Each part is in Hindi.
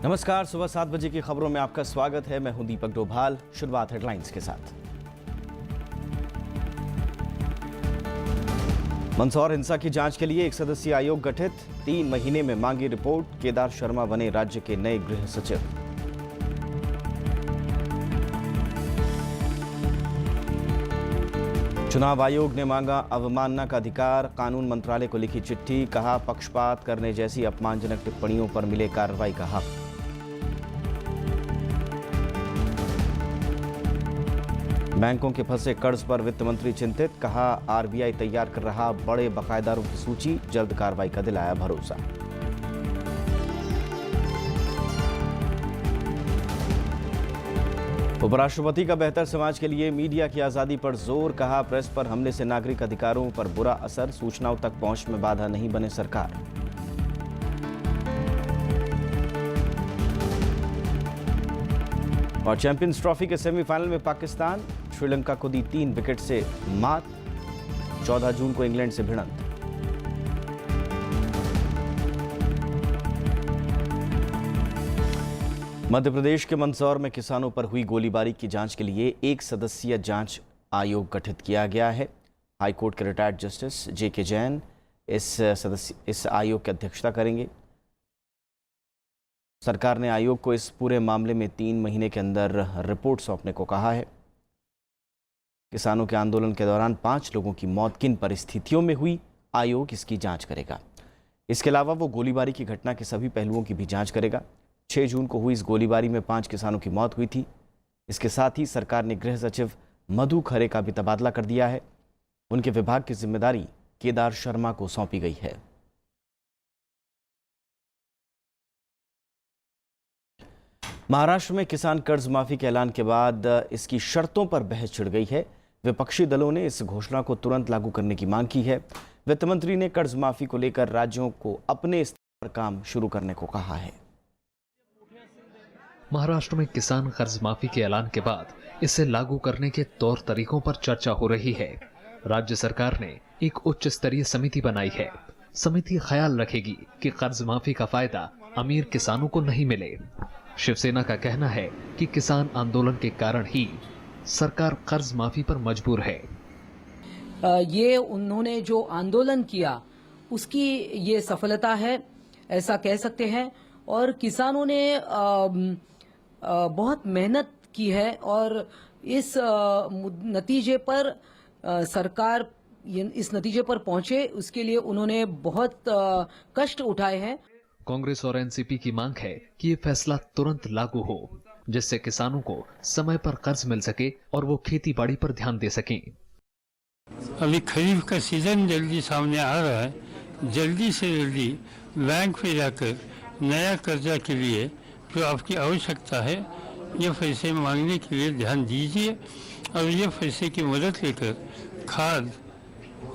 नमस्कार, सुबह 7 बजे की खबरों में आपका स्वागत है। मैं हूं दीपक डोभाल। शुरुआत हेडलाइंस के साथ। मंदसौर हिंसा की जांच के लिए एक सदस्यीय आयोग गठित, 3 महीने में मांगी रिपोर्ट। केदार शर्मा बने राज्य के नए गृह सचिव। चुनाव आयोग ने मांगा अवमानना का अधिकार। कानून मंत्रालय को लिखी चिट्ठी, कहा पक्षपात करने जैसी अपमानजनक टिप्पणियों पर मिले कार्रवाई का हक। बैंकों के फंसे कर्ज पर वित्त मंत्री चिंतित, कहा आरबीआई तैयार कर रहा बड़े बकायेदारों की सूची, जल्द कार्रवाई का दिलाया भरोसा। उपराष्ट्रपति का बेहतर समाज के लिए मीडिया की आजादी पर जोर, कहा प्रेस पर हमले से नागरिक अधिकारों पर बुरा असर, सूचनाओं तक पहुंच में बाधा नहीं बने सरकार। और चैंपियंस ट्रॉफी के सेमीफाइनल में पाकिस्तान श्रीलंका को दी 3 विकेट से मात। 14 जून को इंग्लैंड से भिड़ंत। मध्य प्रदेश के मंदसौर में किसानों पर हुई गोलीबारी की जांच के लिए एक सदस्यीय जांच आयोग गठित किया गया है। हाईकोर्ट के रिटायर्ड जस्टिस जेके जैन इस आयोग की अध्यक्षता करेंगे। सरकार ने आयोग को इस पूरे मामले में 3 महीने के अंदर रिपोर्ट सौंपने को कहा है। किसानों के आंदोलन के दौरान 5 लोगों की मौत किन परिस्थितियों में हुई, आयोग इसकी जांच करेगा। इसके अलावा वो गोलीबारी की घटना के सभी पहलुओं की भी जांच करेगा। 6 जून को हुई इस गोलीबारी में 5 किसानों की मौत हुई थी। इसके साथ ही सरकार ने गृह सचिव मधु खरे का भी तबादला कर दिया है। उनके विभाग की जिम्मेदारी केदार शर्मा को सौंपी गई है। महाराष्ट्र में किसान कर्ज माफी के ऐलान के बाद इसकी शर्तों पर बहस छिड़ गई है। विपक्षी दलों ने इस घोषणा को तुरंत लागू करने की मांग की है। वित्त मंत्री ने कर्ज माफी को लेकर राज्यों को अपने स्तर पर काम शुरू करने को कहा है। महाराष्ट्र में किसान कर्ज माफी के ऐलान के बाद इसे लागू करने के तौर तरीकों पर चर्चा हो रही है। राज्य सरकार ने एक उच्च स्तरीय समिति बनाई है। समिति ख्याल रखेगी कि कर्ज माफी का फायदा अमीर किसानों को नहीं मिले। शिवसेना का कहना है कि किसान आंदोलन के कारण ही सरकार कर्ज माफी पर मजबूर है। ये उन्होंने जो आंदोलन किया उसकी ये सफलता है, ऐसा कह सकते हैं। और किसानों ने बहुत मेहनत की है और इस नतीजे पर सरकार इस नतीजे पर पहुंचे, उसके लिए उन्होंने बहुत कष्ट उठाए हैं। कांग्रेस और एनसीपी की मांग है कि ये फैसला तुरंत लागू हो, जिससे किसानों को समय पर कर्ज मिल सके और वो खेती बाड़ी पर ध्यान दे सकें। अभी खरीफ का सीजन जल्दी सामने आ रहा है। जल्दी से जल्दी बैंक में जाकर नया कर्जा के लिए जो आपकी आवश्यकता है, ये पैसे मांगने के लिए ध्यान दीजिए और ये पैसे की मदद लेकर खाद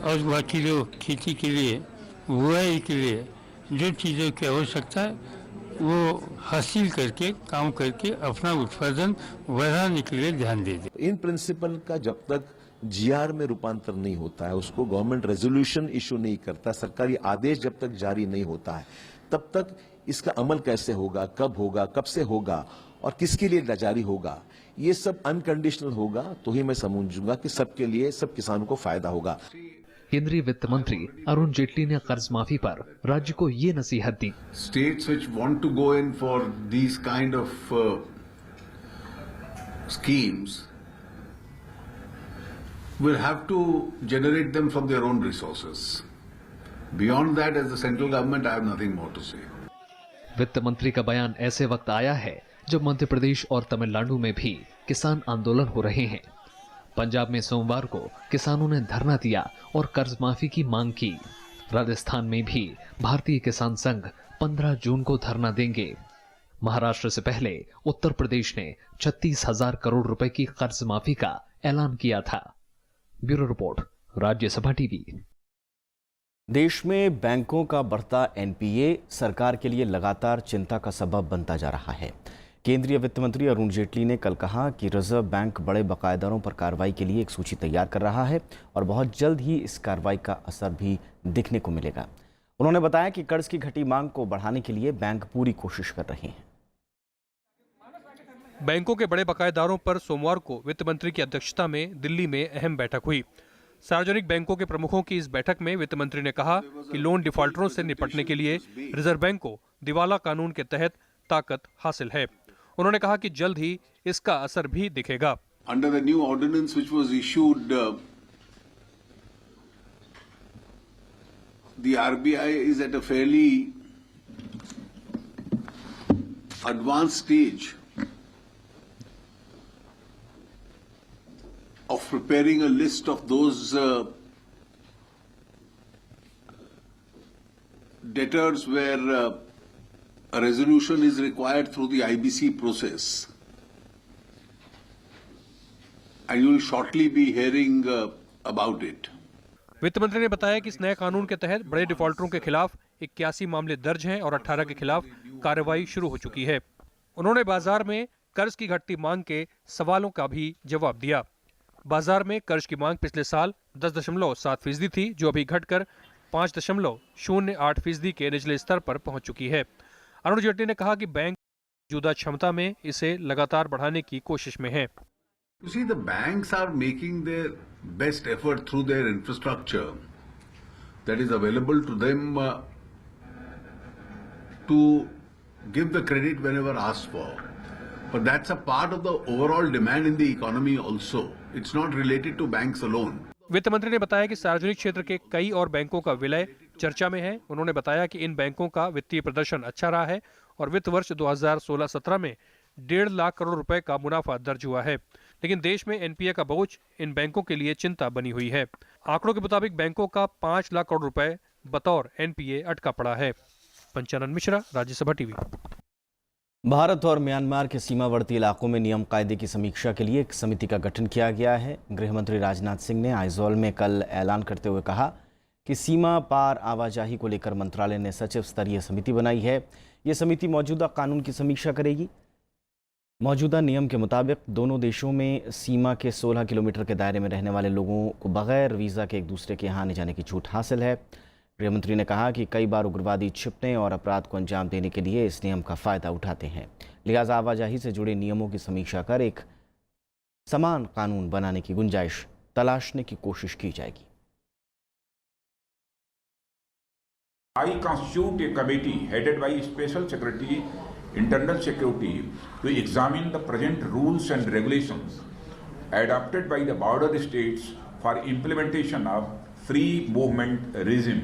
और बाकी जो खेती के लिए, बुआई के लिए जो चीज़ों की आवश्यकता है वो हासिल करके, काम करके अपना उत्पादन बढ़ाने के लिए ध्यान दे दें। इन प्रिंसिपल का जब तक जीआर में रूपांतर नहीं होता है, उसको गवर्नमेंट रेजोल्यूशन इशू नहीं करता, सरकारी आदेश जब तक जारी नहीं होता है, तब तक इसका अमल कैसे होगा, कब होगा, कब से होगा और किसके लिए जारी होगा, ये सब अनकंडीशनल होगा तो ही मैं समझूंगा कि सबके लिए, सब किसानों को फायदा होगा। केंद्रीय वित्त मंत्री अरुण जेटली ने कर्ज माफी पर राज्य को ये नसीहत दी। States which want to go in for these kind of schemes will have to generate them from their own resources. Beyond that, as the central government, I have nothing more to say. वित्त मंत्री का बयान ऐसे वक्त आया है जब मध्य प्रदेश और तमिलनाडु में भी किसान आंदोलन हो रहे हैं। पंजाब में सोमवार को किसानों ने धरना दिया और कर्ज माफी की मांग की। राजस्थान में भी भारतीय किसान संघ 15 जून को धरना देंगे। महाराष्ट्र से पहले उत्तर प्रदेश ने 36,000 करोड़ रुपए की कर्ज माफी का ऐलान किया था। Bureau report, Rajya Sabha TV. देश में बैंकों का बढ़ता एनपीए सरकार के लिए लगातार चिंता का सबब बनता जा रहा है। केंद्रीय वित्त मंत्री अरुण जेटली ने कल कहा कि रिजर्व बैंक बड़े बकायेदारों पर कार्रवाई के लिए एक सूची तैयार कर रहा है और बहुत जल्द ही इस कार्रवाई का असर भी दिखने को मिलेगा। उन्होंने बताया कि कर्ज की घटी मांग को बढ़ाने के लिए बैंक पूरी कोशिश कर रहे हैं। बैंकों के बड़े बकायेदारों पर सोमवार को वित्त मंत्री की अध्यक्षता में दिल्ली में अहम बैठक हुई। सार्वजनिक बैंकों के प्रमुखों की इस बैठक में वित्त मंत्री ने कहा कि लोन डिफॉल्टरों से निपटने के लिए रिजर्व बैंक को दिवाला कानून के तहत ताकत हासिल है। उन्होंने कहा कि जल्द ही इसका असर भी दिखेगा। Under the new ordinance which was issued, the RBI is at a fairly advanced stage of preparing a list of those debtors where a resolution is required through the IBC process. And you will shortly be hearing about it. वित्त मंत्री ने बताया कि इस नए कानून के तहत बड़े डिफॉल्टरों के खिलाफ 81 मामले दर्ज हैं और 18 के खिलाफ कार्रवाई शुरू हो चुकी है। उन्होंने बाजार में कर्ज की घटती मांग के सवालों का भी जवाब दिया। बाजार में कर्ज की मांग पिछले साल 10.7% थी, जो अभी घटकर 5.08% के निचले स्तर पर पहुंच चुकी है। अरुण जेटली ने कहा कि बैंक मौजूदा क्षमता में इसे लगातार बढ़ाने की कोशिश में है। You see, the banks are making their best effort through their infrastructure that is available to them to give the credit whenever asked for. But that's a part of the overall demand in the economy also. It's not related to banks alone. वित्त मंत्री ने बताया कि सार्वजनिक क्षेत्र के कई और बैंकों का विलय चर्चा में है। उन्होंने बताया कि इन बैंकों का वित्तीय प्रदर्शन अच्छा रहा है और वित्त वर्ष 2016-17 में 1.5 लाख करोड़ रुपए का मुनाफा दर्ज हुआ है, लेकिन देश में एनपीए का बोझ इन बैंकों के लिए चिंता बनी हुई है। आंकड़ों के मुताबिक बैंकों का 5 लाख करोड़ रुपए बतौर एनपीए अटका पड़ा है। पंचानन मिश्रा, राज्यसभा टीवी। भारत और म्यांमार के सीमावर्ती इलाकों में नियम कायदे की समीक्षा के लिए एक समिति का गठन किया गया है। गृह मंत्री राजनाथ सिंह ने आइजोल में कल ऐलान करते हुए कहा कि सीमा पार आवाजाही को लेकर मंत्रालय ने सचिव स्तरीय समिति बनाई है। ये समिति मौजूदा कानून की समीक्षा करेगी। मौजूदा नियम के मुताबिक दोनों देशों में सीमा के 16 किलोमीटर के दायरे में रहने वाले लोगों को बगैर वीज़ा के एक दूसरे के यहाँ आने जाने की छूट हासिल है। गृहमंत्री ने कहा कि कई बार उग्रवादी छिपने और अपराध को अंजाम देने के लिए इस नियम का फ़ायदा उठाते हैं, लिहाजा आवाजाही से जुड़े नियमों की समीक्षा कर एक समान कानून बनाने की गुंजाइश तलाशने की कोशिश की जाएगी। I constitute a committee headed by Special Secretary Internal Security to examine the present rules and regulations adopted by the border states for implementation of free movement regime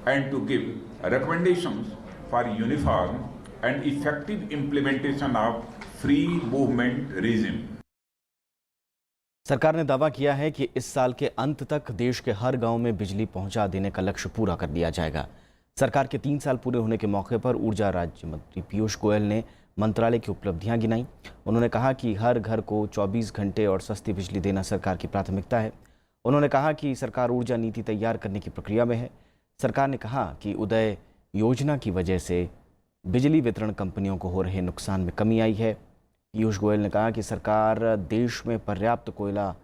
and to give recommendations for uniform and effective implementation of free movement regime. सरकार ने दावा किया है कि इस साल के अंत तक देश के हर गांव में बिजली पहुंचा देने का लक्ष्य पूरा कर लिया जाएगा। सरकार के 3 साल पूरे होने के मौके पर ऊर्जा राज्य मंत्री पीयूष गोयल ने मंत्रालय की उपलब्धियां गिनाई। उन्होंने कहा कि हर घर को 24 घंटे और सस्ती बिजली देना सरकार की प्राथमिकता है। उन्होंने कहा कि सरकार ऊर्जा नीति तैयार करने की प्रक्रिया में है। सरकार ने कहा कि उदय योजना की वजह से बिजली वितरण कंपनियों को हो रहे नुकसान में कमी आई है। पीयूष गोयल ने कहा कि सरकार देश में पर्याप्त कोयला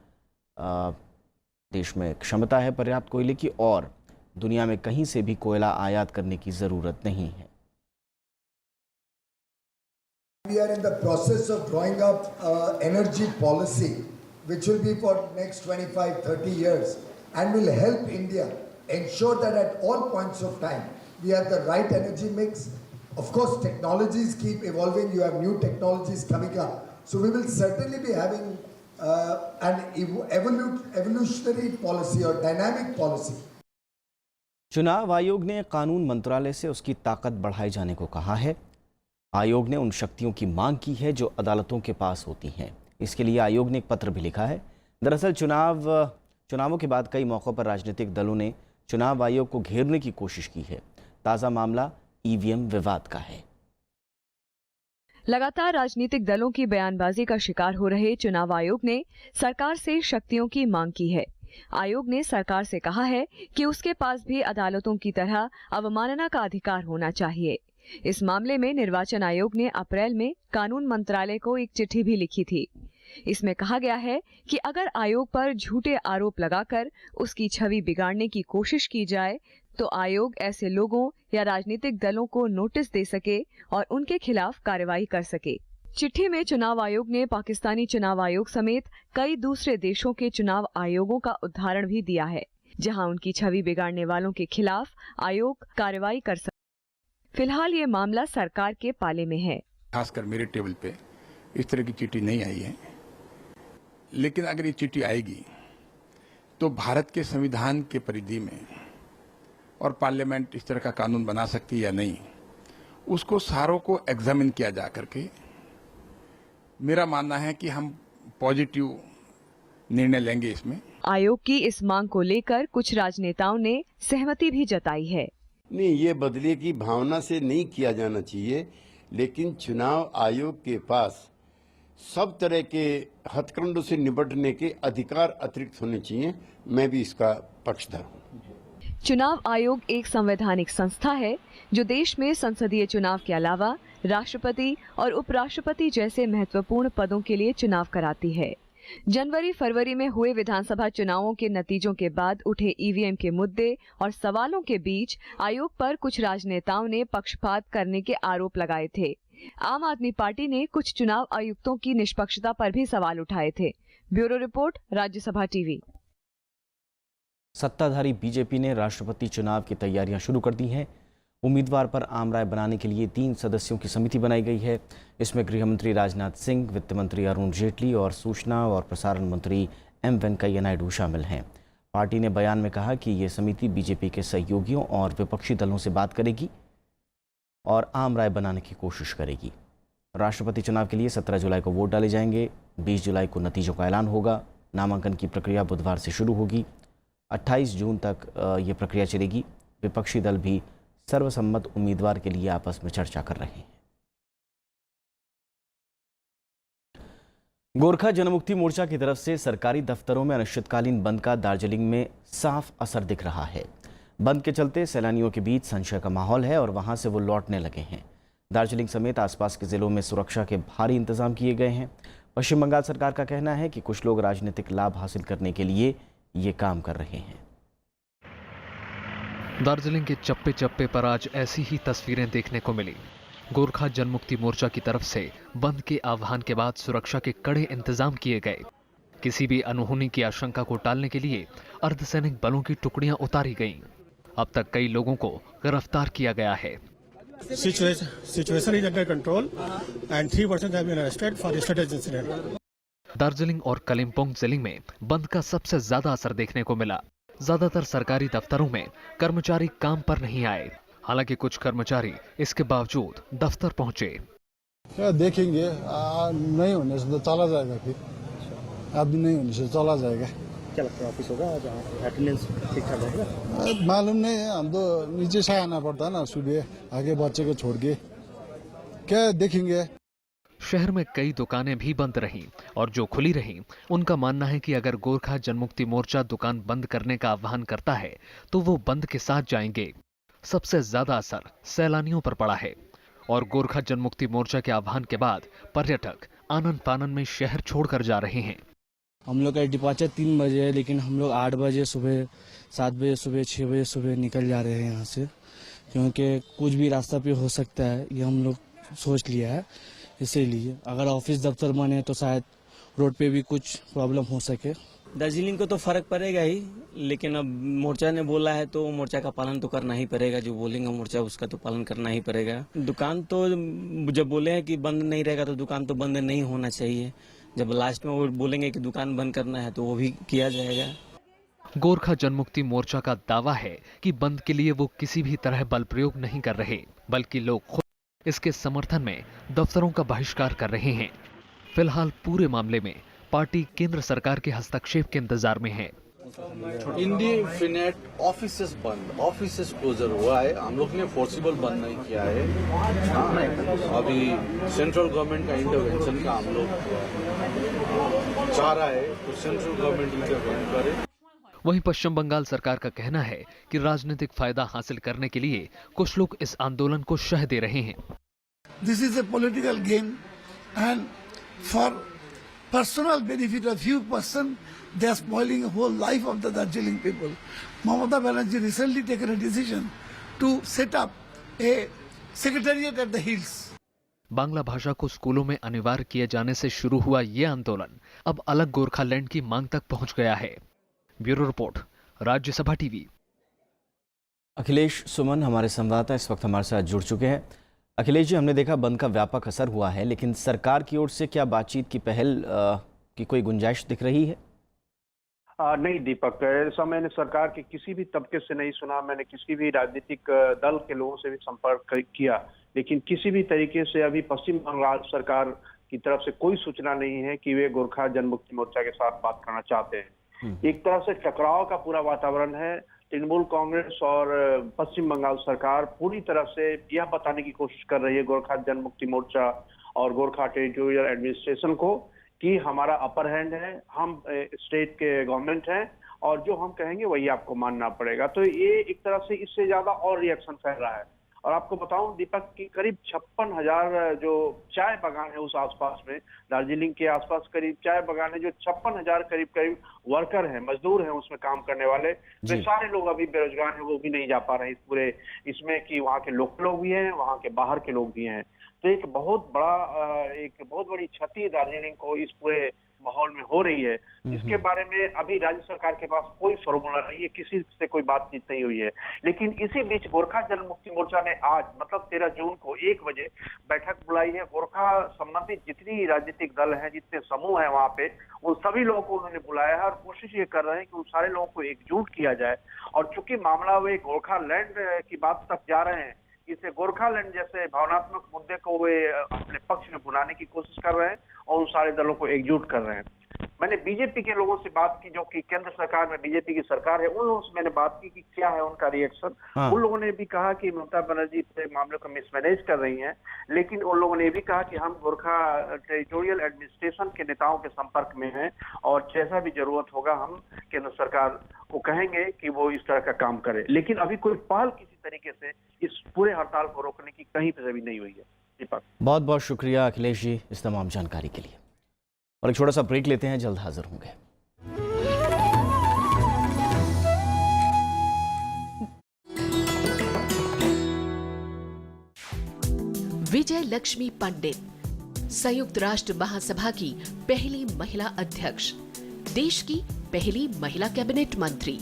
देश में क्षमता है पर्याप्त कोयले की और दुनिया में कहीं से भी कोयला आयात करने की जरूरत नहीं है। We are in the process of drawing up energy policy which will be for next 25-30 years and will help India ensure that at all points of time we have the right energy mix. Of course, technologies keep evolving. You have new technologies coming up. So we will certainly be having an evolutionary policy or dynamic policy. चुनाव आयोग ने कानून मंत्रालय से उसकी ताकत बढ़ाए जाने को कहा है। आयोग ने उन शक्तियों की मांग की है जो अदालतों के पास होती हैं। इसके लिए आयोग ने एक पत्र भी लिखा है। दरअसल चुनावों के बाद कई मौक़ों पर राजनीतिक दलों ने चुनाव आयोग को घेरने की कोशिश की है। ताज़ा मामला ईवीएम विवाद का है। लगातार राजनीतिक दलों की बयानबाजी का शिकार हो रहे चुनाव आयोग ने सरकार से शक्तियों की मांग की है। आयोग ने सरकार से कहा है कि उसके पास भी अदालतों की तरह अवमानना का अधिकार होना चाहिए। इस मामले में निर्वाचन आयोग ने अप्रैल में कानून मंत्रालय को एक चिट्ठी भी लिखी थी। इसमें कहा गया है कि अगर आयोग पर झूठे आरोप लगाकर उसकी छवि बिगाड़ने की कोशिश की जाए तो आयोग ऐसे लोगों या राजनीतिक दलों को नोटिस दे सके और उनके खिलाफ कार्रवाई कर सके। चिट्ठी में चुनाव आयोग ने पाकिस्तानी चुनाव आयोग समेत कई दूसरे देशों के चुनाव आयोगों का उदाहरण भी दिया है, जहां उनकी छवि बिगाड़ने वालों के खिलाफ आयोग कार्रवाई कर सकता। फिलहाल ये मामला सरकार के पाले में है। खासकर मेरे टेबल पे इस तरह की चिट्ठी नहीं आई है, लेकिन अगर ये चिट्ठी आएगी तो भारत के संविधान के परिधि में और पार्लियामेंट इस तरह का कानून बना सकती है या नहीं, उसको सारों को एग्जामिन किया जा करके मेरा मानना है कि हम पॉजिटिव निर्णय लेंगे इसमें। आयोग की इस मांग को लेकर कुछ राजनेताओं ने सहमति भी जताई है। नहीं, ये बदले की भावना से नहीं किया जाना चाहिए, लेकिन चुनाव आयोग के पास सब तरह के हथकंडों से निपटने के अधिकार अतिरिक्त होने चाहिए। मैं भी इसका पक्षधर हूँ। चुनाव आयोग एक संवैधानिक संस्था है जो देश में संसदीय चुनाव के अलावा राष्ट्रपति और उपराष्ट्रपति जैसे महत्वपूर्ण पदों के लिए चुनाव कराती है। जनवरी फरवरी में हुए विधानसभा चुनावों के नतीजों के बाद उठे ईवीएम के मुद्दे और सवालों के बीच आयोग पर कुछ राजनेताओं ने पक्षपात करने के आरोप लगाए थे। आम आदमी पार्टी ने कुछ चुनाव आयुक्तों की निष्पक्षता पर भी सवाल उठाए थे। Bureau report, Rajya Sabha TV. सत्ताधारी बीजेपी ने राष्ट्रपति चुनाव की तैयारियां शुरू कर दी हैं। उम्मीदवार पर आम राय बनाने के लिए 3 सदस्यों की समिति बनाई गई है। इसमें गृहमंत्री राजनाथ सिंह, वित्त मंत्री अरुण जेटली और सूचना और प्रसारण मंत्री एम वेंकैया नायडू शामिल हैं। पार्टी ने बयान में कहा कि ये समिति बीजेपी के सहयोगियों और विपक्षी दलों से बात करेगी और आम राय बनाने की कोशिश करेगी। राष्ट्रपति चुनाव के लिए 17 जुलाई को वोट डाले जाएंगे। 20 जुलाई को नतीजों का ऐलान होगा। नामांकन की प्रक्रिया बुधवार से शुरू होगी। 28 जून तक ये प्रक्रिया चलेगी। विपक्षी दल भी सर्वसम्मत उम्मीदवार के लिए आपस में चर्चा कर रहे हैं। गोरखा जनमुक्ति मोर्चा की तरफ से सरकारी दफ्तरों में अनिश्चितकालीन बंद का दार्जिलिंग में साफ असर दिख रहा है। बंद के चलते सैलानियों के बीच संशय का माहौल है और वहां से वो लौटने लगे हैं। दार्जिलिंग समेत आसपास के जिलों में सुरक्षा के भारी इंतजाम किए गए हैं। पश्चिम बंगाल सरकार का कहना है कि कुछ लोग राजनीतिक लाभ हासिल करने के लिए ये काम कर रहे हैं। दार्जिलिंग के चप्पे चप्पे पर आज ऐसी ही तस्वीरें देखने को मिली। गोरखा जनमुक्ति मोर्चा की तरफ से बंद के आह्वान के बाद सुरक्षा के कड़े इंतजाम किए गए। किसी भी अनहोनी की आशंका को टालने के लिए अर्धसैनिक बलों की टुकड़ियां उतारी गईं। अब तक कई लोगों को गिरफ्तार किया गया है। Situation is under control and 3 persons have been arrested for yesterday's incident. Darjeeling और कलिम्पोंग जिले में बंद का सबसे ज्यादा असर देखने को मिला। ज्यादातर सरकारी दफ्तरों में कर्मचारी काम पर नहीं आए। हालांकि कुछ कर्मचारी इसके बावजूद दफ्तर पहुंचे। क्या देखेंगे, नहीं होने से तो चला जाएगा। फिर अब नहीं होने से चला जाएगा। क्या लगता है ऑफिस होगा जहाँ अटेंडेंस ठीक ठाक रहेगा? मालूम नहीं है, हम तो नीचे से आना पड़ता है ना सुबह, आगे बच्चे को छोड़ के। क्या देखेंगे। शहर में कई दुकानें भी बंद रहीं और जो खुली रहीं उनका मानना है कि अगर गोरखा जनमुक्ति मोर्चा दुकान बंद करने का आह्वान करता है तो वो बंद के साथ जाएंगे। सबसे ज्यादा असर सैलानियों पर पड़ा है और गोरखा जनमुक्ति मोर्चा के आह्वान के बाद पर्यटक आनन फानन में शहर छोड़कर जा रहे हैं। हम लोग का डिपार्चर 3 बजे है, लेकिन हम लोग 8 बजे सुबह, 7 बजे सुबह, 6 बजे सुबह निकल जा रहे हैं यहाँ से, क्योंकि कुछ भी रास्ता पे हो सकता है, ये हम लोग सोच लिया है। इसीलिए अगर ऑफिस दफ्तर बने तो शायद रोड पे भी कुछ प्रॉब्लम हो सके। दार्जिलिंग को तो फर्क पड़ेगा ही, लेकिन अब मोर्चा ने बोला है तो मोर्चा का पालन तो करना ही पड़ेगा। जो बोलेंगे मोर्चा उसका तो पालन करना ही पड़ेगा। दुकान तो जब बोले हैं कि बंद नहीं रहेगा तो दुकान तो बंद नहीं होना चाहिए। जब लास्ट में वो बोलेंगे कि दुकान बंद करना है तो वो भी किया जाएगा। गोरखा जनमुक्ति मोर्चा का दावा है कि बंद के लिए वो किसी भी तरह बल प्रयोग नहीं कर रहे, बल्कि लोग खुद इसके समर्थन में दफ्तरों का बहिष्कार कर रहे हैं। फिलहाल पूरे मामले में पार्टी केंद्र सरकार के हस्तक्षेप के इंतजार में है। इंडिफिनेट ऑफिसेस बंद, ऑफिसेस क्लोजर हुआ है। हम लोग ने फोर्सिबल बंद नहीं किया है। अभी सेंट्रल गवर्नमेंट का इंटरवेंशन का हम लोग चाह रहा है तो सेंट्रल गवर्नमेंट इंटरवेंशन करे। वहीं पश्चिम बंगाल सरकार का कहना है कि राजनीतिक फायदा हासिल करने के लिए कुछ लोग इस आंदोलन को शह दे रहे हैं। This is a political game and for personal benefit of few person, they are spoiling the whole life of the Darjeeling people. Mamata Banerjee recently taken a decision to set up a secretariat at the hills. Bangla भाषा को स्कूलों में अनिवार्य किए जाने से शुरू हुआ ये आंदोलन अब अलग गोरखालैंड की मांग तक पहुंच गया है। Bureau report, Rajya Sabha TV. Akhilesh Suman हमारे संवाददाता इस वक्त हमारे साथ जुड़ चुके हैं। अखिलेश जी, हमने देखा बंद का व्यापक असर हुआ है, लेकिन सरकार की ओर से क्या बातचीत की पहल की कोई गुंजाइश दिख रही है? नहीं दीपक, ऐसा मैंने सरकार के किसी भी तबके से नहीं सुना। मैंने किसी भी राजनीतिक दल के लोगों से भी संपर्क किया, लेकिन किसी भी तरीके से अभी पश्चिम बंगाल सरकार की तरफ से कोई सूचना नहीं है कि वे गोरखा जनमुक्ति मोर्चा के साथ बात करना चाहते हैं। एक तरह से टकराव का पूरा वातावरण है। तृणमूल कांग्रेस और पश्चिम बंगाल सरकार पूरी तरह से यह बताने की कोशिश कर रही है गोरखा जनमुक्ति मोर्चा और गोरखा टेरिटोरियल एडमिनिस्ट्रेशन को कि हमारा अपर हैंड है, हम स्टेट के गवर्नमेंट हैं और जो हम कहेंगे वही आपको मानना पड़ेगा। तो ये एक तरह से इससे ज्यादा और रिएक्शन फैल रहा है। और आपको बताऊं दीपक की करीब 56,000 जो चाय बागान है उस आसपास में, दार्जिलिंग के आसपास करीब चाय बागान है, जो 56,000 करीब वर्कर हैं, मजदूर हैं उसमें काम करने वाले, वे सारे लोग अभी बेरोजगार हैं, वो भी नहीं जा पा रहे हैं इस पूरे इसमें कि वहाँ के लोकल लोग भी हैं, वहाँ के बाहर के लोग भी हैं। तो एक बहुत बड़ी क्षति दार्जिलिंग को इस पूरे माहौल में हो रही है, जिसके बारे में अभी राज्य सरकार के पास कोई फॉर्मूला नहीं है, किसी से कोई बातचीत नहीं हुई है। लेकिन इसी बीच गोरखा जनमुक्ति मोर्चा ने आज मतलब 13 जून को 1 बजे बैठक बुलाई है। गोरखा संबंधित जितनी राजनीतिक दल हैं, जितने समूह हैं वहां पे, उन सभी लोगों को उन्होंने बुलाया है और कोशिश ये कर रहे हैं कि उन सारे लोगों को एकजुट किया जाए। और चूंकि मामला वे गोरखालैंड की बात तक जा रहे हैं, इसे गोरखालैंड जैसे भावनात्मक मुद्दे को वे अपने पक्ष में बुलाने की कोशिश कर रहे हैं और उन सारे दलों को एकजुट कर रहे हैं। मैंने बीजेपी के लोगों से बात की, जो कि केंद्र सरकार में बीजेपी की सरकार है, उन लोगों से मैंने बात की कि क्या है उनका रिएक्शन। उन लोगों ने भी कहा कि ममता बनर्जी पूरे मामले को मिसमैनेज कर रही हैं, लेकिन उन लोगों ने भी कहा कि हम गोरखा टेरिटोरियल एडमिनिस्ट्रेशन के नेताओं के संपर्क में हैं और जैसा भी जरूरत होगा हम केंद्र सरकार को कहेंगे कि वो इस तरह का काम करे। लेकिन अभी कोई पहल किसी तरीके से इस पूरे हड़ताल को रोकने की कहीं पर भी नहीं हुई है। दीपक, बहुत बहुत शुक्रिया अखिलेश जी इस तमाम जानकारी के लिए। और एक छोटा सा ब्रेक लेते हैं, जल्द हाजिर होंगे। विजय लक्ष्मी पंडित संयुक्त राष्ट्र महासभा की पहली महिला अध्यक्ष, देश की पहली महिला कैबिनेट मंत्री,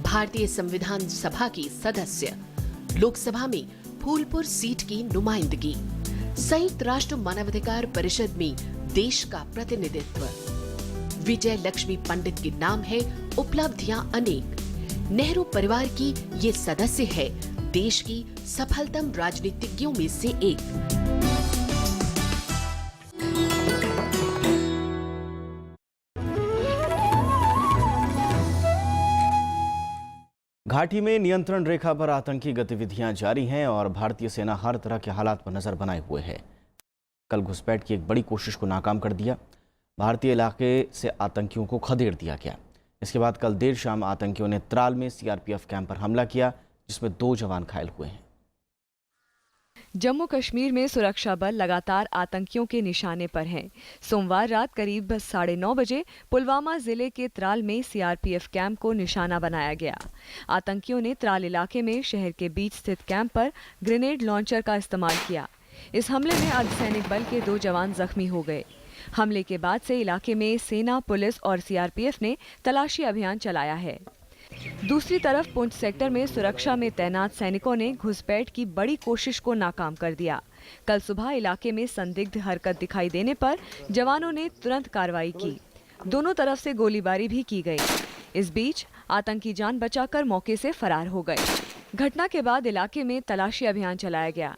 भारतीय संविधान सभा की सदस्य, लोकसभा में फूलपुर सीट की नुमाइंदगी, संयुक्त राष्ट्र मानवाधिकार परिषद में देश का प्रतिनिधित्व। विजय लक्ष्मी पंडित के नाम है उपलब्धियां अनेक। नेहरू परिवार की ये सदस्य है देश की सफलतम राजनीतिज्ञों में से एक। घाटी में नियंत्रण रेखा पर आतंकी गतिविधियां जारी हैं और भारतीय सेना हर तरह के हालात पर नजर बनाए हुए है। कल घुसपैठ की एक बड़ी कोशिश को नाकाम कर दिया। भारतीय इलाके से आतंकियों को खदेड़ दिया गया। इसके बाद कल देर शाम आतंकियों ने त्राल में सीआरपीएफ कैंप पर हमला किया, जिसमें 2 जवान घायल हुए हैं। जम्मू कश्मीर में सुरक्षा बल लगातार आतंकियों के निशाने पर हैं। सोमवार रात करीब 9:30 बजे पुलवामा जिले के त्राल में सीआरपीएफ कैंप को निशाना बनाया गया। आतंकियों ने त्राल इलाके में शहर के बीच स्थित कैंप पर ग्रेनेड लॉन्चर का इस्तेमाल किया। इस हमले में अर्धसैनिक बल के 2 जवान जख्मी हो गए। हमले के बाद से इलाके में सेना, पुलिस और सीआरपीएफ ने तलाशी अभियान चलाया है। दूसरी तरफ पुंछ सेक्टर में सुरक्षा में तैनात सैनिकों ने घुसपैठ की बड़ी कोशिश को नाकाम कर दिया। कल सुबह इलाके में संदिग्ध हरकत दिखाई देने पर जवानों ने तुरंत कार्रवाई की। दोनों तरफ से गोलीबारी भी की गई। इस बीच आतंकी जान बचाकर मौके से फरार हो गए। घटना के बाद इलाके में तलाशी अभियान चलाया गया।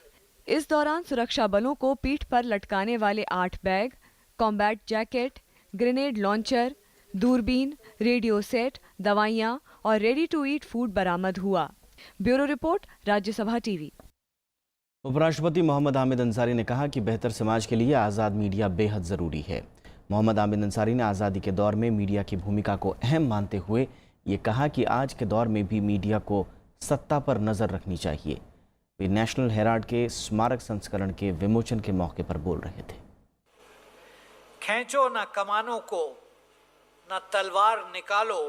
इस दौरान सुरक्षा बलों को पीठ पर लटकाने वाले 8 bag, combat jacket, grenade launcher, दूरबीन, रेडियो सेट, दवाइयां और रेडी टू ईट फूड बरामद हुआ। Bureau report, Rajya Sabha TV. उपराष्ट्रपति मोहम्मद हामिद अंसारी ने कहा कि बेहतर समाज के लिए आज़ाद मीडिया बेहद ज़रूरी है। मोहम्मद हामिद अंसारी ने आज़ादी के दौर में मीडिया की भूमिका को अहम मानते हुए ये कहा कि आज के दौर में भी मीडिया को सत्ता पर नज़र रखनी चाहिए। वे नेशनल हेराल्ड के स्मारक संस्करण के विमोचन के मौके पर बोल रहे थे। खींचो न कमानों को, न तलवार निकालो,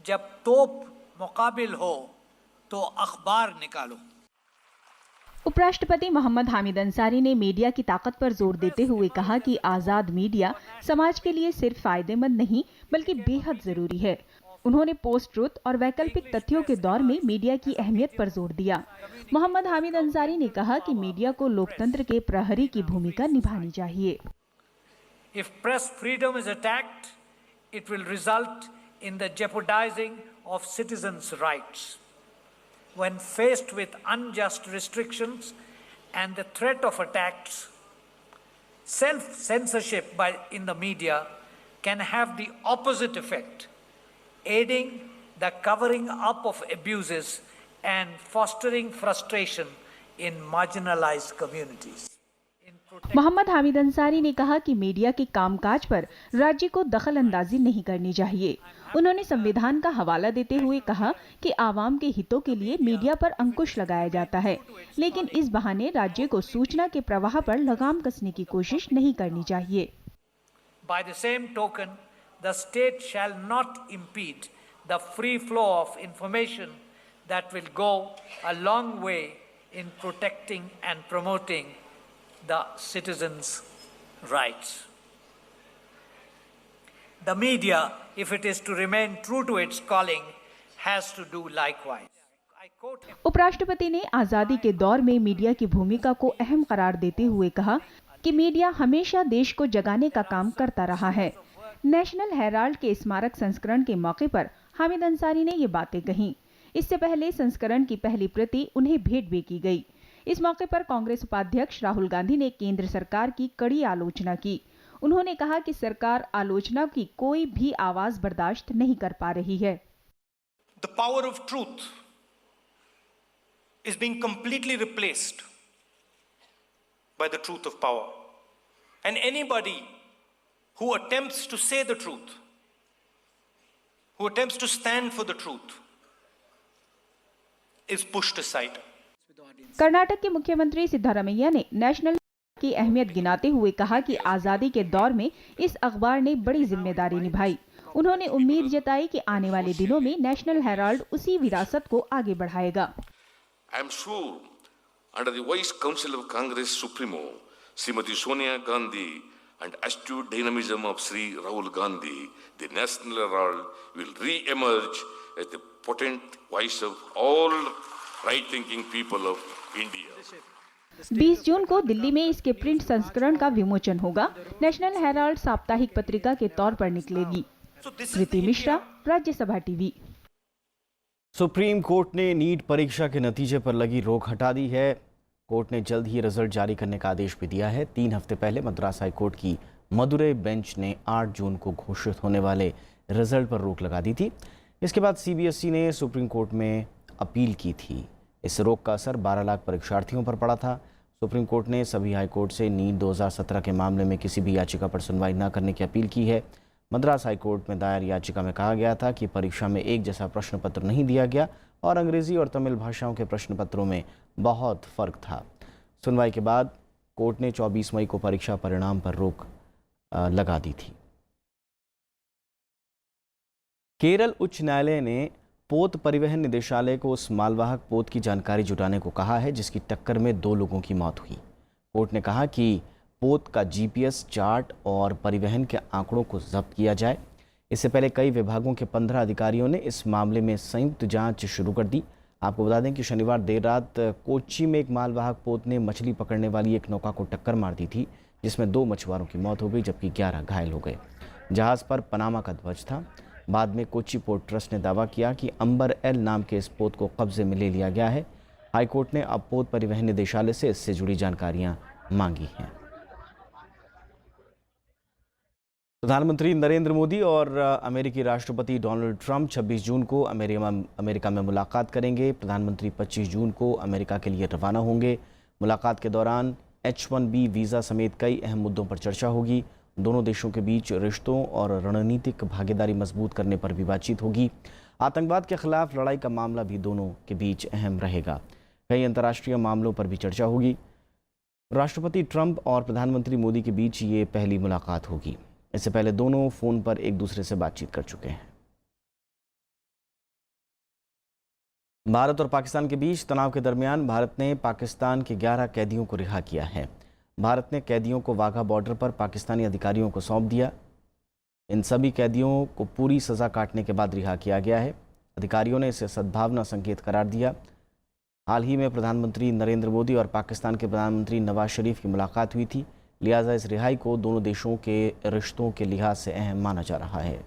जब तोप मुकाबिल हो तो अखबार निकालो। उपराष्ट्रपति मोहम्मद हामिद अंसारी ने मीडिया की ताकत पर जोर देते हुए कहा कि आजाद मीडिया समाज के लिए सिर्फ फायदेमंद नहीं बल्कि बेहद जरूरी है। उन्होंने पोस्ट ट्रुथ और वैकल्पिक तथ्यों के दौर में मीडिया की अहमियत पर जोर दिया। मोहम्मद हामिद अंसारी ने कहा कि मीडिया को लोकतंत्र के प्रहरी की भूमिका निभानी चाहिए। If press freedom is attacked, it will result in the jeopardizing of citizens' rights. When faced with unjust restrictions and the threat of attacks, self-censorship in the media can have the opposite effect, aiding the covering up of abuses and fostering frustration in marginalized communities. Mohammad Hamid Ansari ने कहा कि मीडिया के कामकाज पर राज्य को दखल अंदाजी नहीं करनी चाहिए। उन्होंने संविधान का हवाला देते हुए कहा कि आवाम के हितों के लिए मीडिया पर अंकुश लगाया जाता है, लेकिन इस बहाने राज्य को सूचना के प्रवाह पर लगाम कसने की कोशिश नहीं करनी चाहिए। By the same token, the state shall not impede the free flow of information that will go a long way in protecting and promoting the citizens' rights. The media, if it is to remain true to its calling, has to do likewise. उपराष्ट्रपति ने आजादी के दौर में मीडिया की भूमिका को अहम करार देते हुए कहा कि मीडिया हमेशा देश को जगाने का काम करता रहा है। नेशनल हेराल्ड के स्मारक संस्करण के मौके पर हामिद अंसारी ने ये बातें कहीं। इससे पहले संस्करण की पहली प्रति उन्हें भेंट भी की गई। इस मौके पर कांग्रेस उपाध्यक्ष राहुल गांधी ने केंद्र सरकार की कड़ी आलोचना की। उन्होंने कहा कि सरकार आलोचना की कोई भी आवाज बर्दाश्त नहीं कर पा रही है। The power of truth is being completely replaced by the truth of power. And anybody who attempts to say the truth, who attempts to stand for the truth, is pushed aside. Karnataka के मुख्यमंत्री सिद्धारमैया ने नेशनल की अहमियत गिनाते हुए कहा कि आजादी के दौर में इस अखबार ने बड़ी जिम्मेदारी निभाई। उन्होंने उम्मीद जताई कि आने वाले दिनों में नेशनल हेराल्ड उसी विरासत को आगे बढ़ाएगा। I am sure under the wise counsel of Congress Supremo, Srimati Sonia Gandhi and astute dynamism of Sri Rahul Gandhi, the National Herald will re-emerge as the potent voice of all right-thinking people of India. 20 जून को दिल्ली में इसके प्रिंट संस्करण का विमोचन होगा। नेशनल हेराल्ड साप्ताहिक पत्रिका के तौर पर निकलेगी। Kriti Mishra, Rajya Sabha TV. Supreme court ने नीट परीक्षा के नतीजे पर लगी रोक हटा दी है। कोर्ट ने जल्द ही रिजल्ट जारी करने का आदेश भी दिया है। 3 हफ्ते पहले मद्रास हाईकोर्ट की मदुरै बेंच ने 8 जून को घोषित होने वाले रिजल्ट पर रोक लगा दी थी। इसके बाद सीबीएसई ने सुप्रीम कोर्ट में अपील की थी। इस रोक का असर 12 लाख परीक्षार्थियों पर पड़ा था। सुप्रीम कोर्ट ने सभी हाईकोर्ट से नीट 2017 के मामले में किसी भी याचिका पर सुनवाई न करने की अपील की है। मद्रास हाईकोर्ट में दायर याचिका में कहा गया था कि परीक्षा में एक जैसा प्रश्न पत्र नहीं दिया गया और अंग्रेजी और तमिल भाषाओं के प्रश्न पत्रों में बहुत फर्क था। सुनवाई के बाद कोर्ट ने 24 मई को परीक्षा परिणाम पर रोक लगा दी थी। केरल उच्च न्यायालय ने पोत परिवहन निदेशालय को उस मालवाहक पोत की जानकारी जुटाने को कहा है जिसकी टक्कर में 2 लोगों की मौत हुई। कोर्ट ने कहा कि पोत का जीपीएस चार्ट और परिवहन के आंकड़ों को जब्त किया जाए। इससे पहले कई विभागों के 15 अधिकारियों ने इस मामले में संयुक्त जांच शुरू कर दी। आपको बता दें कि शनिवार देर रात कोच्चि में एक मालवाहक पोत ने मछली पकड़ने वाली एक नौका को टक्कर मार दी थी, जिसमें 2 मछुआरों की मौत हो गई जबकि 11 घायल हो गए। जहाज पर पनामा का ध्वज था। बाद में कोच्चि पोर्ट ट्रस्ट ने दावा किया कि अंबर एल नाम के इस पोत को कब्जे में ले लिया गया है। हाईकोर्ट ने अब पोत परिवहन निदेशालय से इससे जुड़ी जानकारियां मांगी हैं। प्रधानमंत्री नरेंद्र मोदी और अमेरिकी राष्ट्रपति डोनाल्ड ट्रंप 26 जून को अमेरिका में मुलाकात करेंगे। प्रधानमंत्री 25 जून को अमेरिका के लिए रवाना होंगे। मुलाकात के दौरान H-1B वीज़ा समेत कई अहम मुद्दों पर चर्चा होगी। दोनों देशों के बीच रिश्तों और रणनीतिक भागीदारी मजबूत करने पर भी बातचीत होगी। आतंकवाद के खिलाफ लड़ाई का मामला भी दोनों के बीच अहम रहेगा। कई अंतर्राष्ट्रीय मामलों पर भी चर्चा होगी। राष्ट्रपति ट्रंप और प्रधानमंत्री मोदी के बीच ये पहली मुलाकात होगी। इससे पहले दोनों फ़ोन पर एक दूसरे से बातचीत कर चुके हैं। भारत और पाकिस्तान के बीच तनाव के दरमियान भारत ने पाकिस्तान के 11 कैदियों को रिहा किया है। भारत ने कैदियों को वाघा बॉर्डर पर पाकिस्तानी अधिकारियों को सौंप दिया। इन सभी कैदियों को पूरी सज़ा काटने के बाद रिहा किया गया है। अधिकारियों ने इसे सद्भावना संकेत करार दिया। हाल ही में प्रधानमंत्री नरेंद्र मोदी और पाकिस्तान के प्रधानमंत्री नवाज शरीफ की मुलाकात हुई थी, लिहाजा इस रिहाई को दोनों देशों के रिश्तों के लिहाज से अहम माना जा रहा है।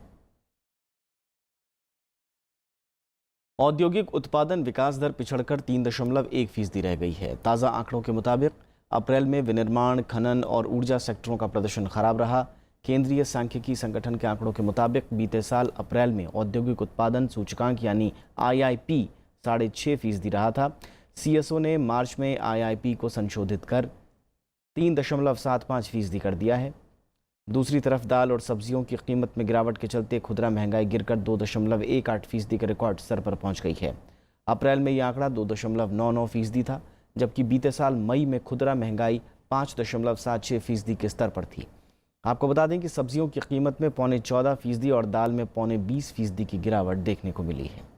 औद्योगिक उत्पादन विकास दर पिछड़कर 3.1% रह गई है। ताज़ा आंकड़ों के मुताबिक अप्रैल में विनिर्माण, खनन और ऊर्जा सेक्टरों का प्रदर्शन खराब रहा। केंद्रीय सांख्यिकी संगठन के आंकड़ों के मुताबिक बीते साल अप्रैल में औद्योगिक उत्पादन सूचकांक यानी IIP 6.5% रहा था। CSO ने मार्च में IIP को संशोधित कर 3.75% कर दिया है। दूसरी तरफ दाल और सब्जियों की कीमत में गिरावट के चलते खुदरा महंगाई गिरकर 2.18% के रिकॉर्ड स्तर पर पहुंच गई है। अप्रैल में यह आंकड़ा 2.99% था, जबकि बीते साल मई में खुदरा महंगाई 5.76% के स्तर पर थी। आपको बता दें कि सब्जियों की कीमत में 14.25% और दाल में 20% की गिरावट देखने को मिली है।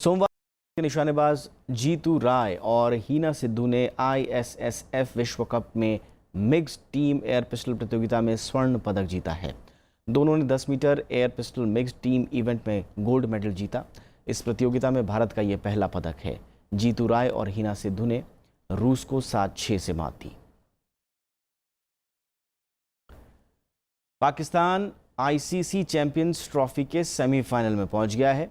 सोमवार के निशानेबाज जीतू राय और हीना सिद्धू ने ISSF विश्व कप में मिक्स्ड टीम एयर पिस्टल प्रतियोगिता में स्वर्ण पदक जीता है। दोनों ने 10 metre air pistol mixed team event में गोल्ड मेडल जीता। इस प्रतियोगिता में भारत का यह पहला पदक है। जीतू राय और हीना सिद्धू ने रूस को 7-6 से मात दी। पाकिस्तान ICC चैंपियंस ट्रॉफी के सेमीफाइनल में पहुंच गया है।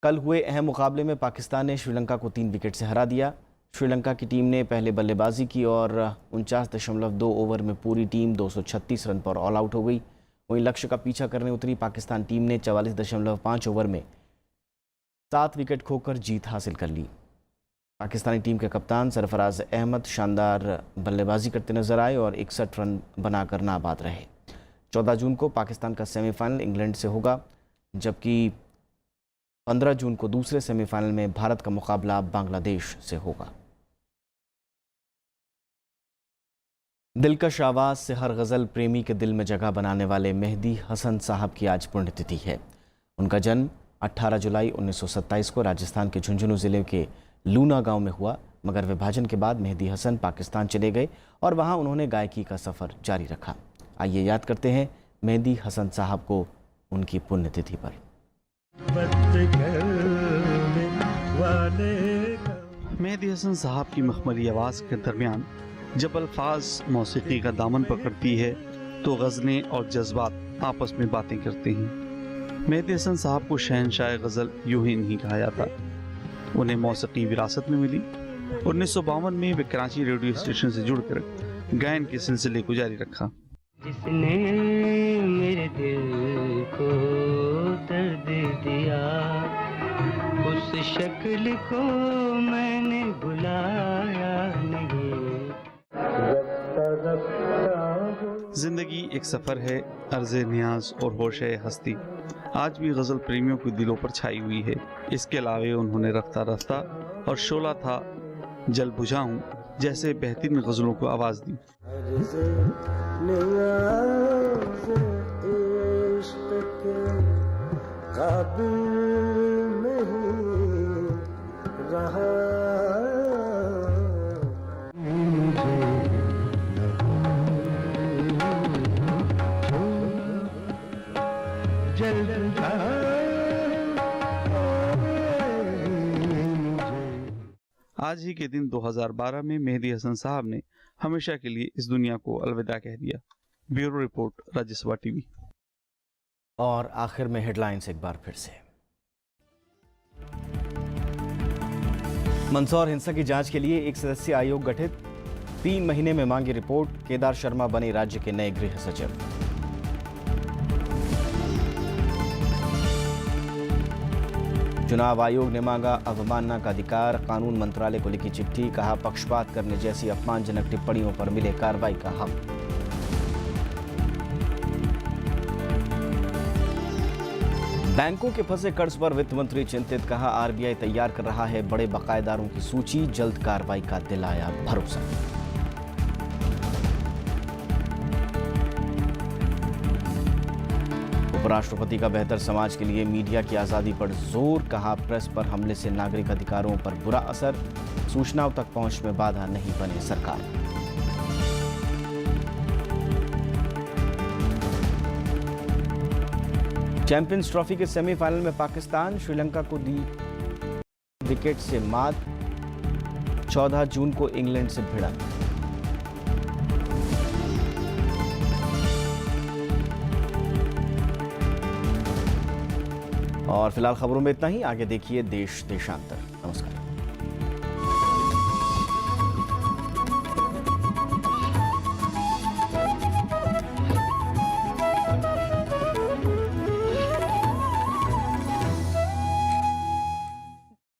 कल हुए अहम मुकाबले में पाकिस्तान ने श्रीलंका को 3 विकेट से हरा दिया। श्रीलंका की टीम ने पहले बल्लेबाजी की और 49.2 ओवर में पूरी टीम 236 रन पर ऑल आउट हो गई। वहीं लक्ष्य का पीछा करने उतरी पाकिस्तान टीम ने 44.5 ओवर में 7 विकेट खोकर जीत हासिल कर ली। पाकिस्तानी टीम के कप्तान सरफराज अहमद शानदार बल्लेबाजी करते नजर आए और 61 रन बनाकर नाबाद रहे। 14 जून को पाकिस्तान का सेमीफाइनल इंग्लैंड से होगा, जबकि 15 जून को दूसरे सेमीफाइनल में भारत का मुकाबला बांग्लादेश से होगा। दिलकश आवाज से हर गज़ल प्रेमी के दिल में जगह बनाने वाले मेहदी हसन साहब की आज पुण्यतिथि है। उनका जन्म 18 जुलाई 1927 को राजस्थान के झुंझुनू ज़िले के लूना गांव में हुआ, मगर विभाजन के बाद मेहदी हसन पाकिस्तान चले गए और वहां उन्होंने गायकी का सफ़र जारी रखा। आइए याद करते हैं मेहदी हसन साहब को उनकी पुण्यतिथि पर। मेहदी हसन साहब की मखमली आवाज़ के दरमियान जब अल्फाज मौसीकी का दामन पकड़ती है तो गज़लें और जज्बात आपस में बातें करते हैं। मेहदी हसन साहब को शहनशाह गज़ल यूं ही नहीं कहा जाता, उन्हें मौसीकी विरासत में मिली। 1952 में वे कराची रेडियो स्टेशन से जुड़कर गायन के सिलसिले को जारी रखा। जिसने मेरे दिल को दर्द दिया उस शक्ल को मैंने बुलाया नहीं। जिंदगी एक सफर है, अर्ज़े नियाज और होशे हस्ती आज भी गज़ल प्रेमियों के दिलों पर छाई हुई है। इसके अलावे उन्होंने रफ्ता रफ्ता और शोला था जल बुझाऊं जैसे बेहतरीन गज़लों को आवाज़ दी। आज ही के दिन 2012 में मेहदी हसन साहब ने हमेशा के लिए इस दुनिया को अलविदा कह दिया। Bureau report, Rajya Sabha TV. और आखिर में हेडलाइंस एक बार फिर से। मंदसौर हिंसा की जांच के लिए एक सदस्यीय आयोग गठित, 3 महीने में मांगी रिपोर्ट। केदार शर्मा बने राज्य के नए गृह सचिव। चुनाव आयोग ने मांगा अवमानना का अधिकार, कानून मंत्रालय को लिखी चिट्ठी, कहा पक्षपात करने जैसी अपमानजनक टिप्पणियों पर मिले कार्रवाई का हक। बैंकों के फंसे कर्ज पर वित्त मंत्री चिंतित, कहा RBI तैयार कर रहा है बड़े बकायेदारों की सूची, जल्द कार्रवाई का दिलाया भरोसा। उपराष्ट्रपति का बेहतर समाज के लिए मीडिया की आज़ादी पर जोर, कहा प्रेस पर हमले से नागरिक अधिकारों पर बुरा असर, सूचनाओं तक पहुंच में बाधा नहीं बने सरकार। चैंपियंस ट्रॉफी के सेमीफाइनल में पाकिस्तान श्रीलंका को दी विकेट से मात, 14 जून को इंग्लैंड से भिड़ंत। और फिलहाल खबरों में इतना ही। आगे देखिए देश देशांतर। नमस्कार।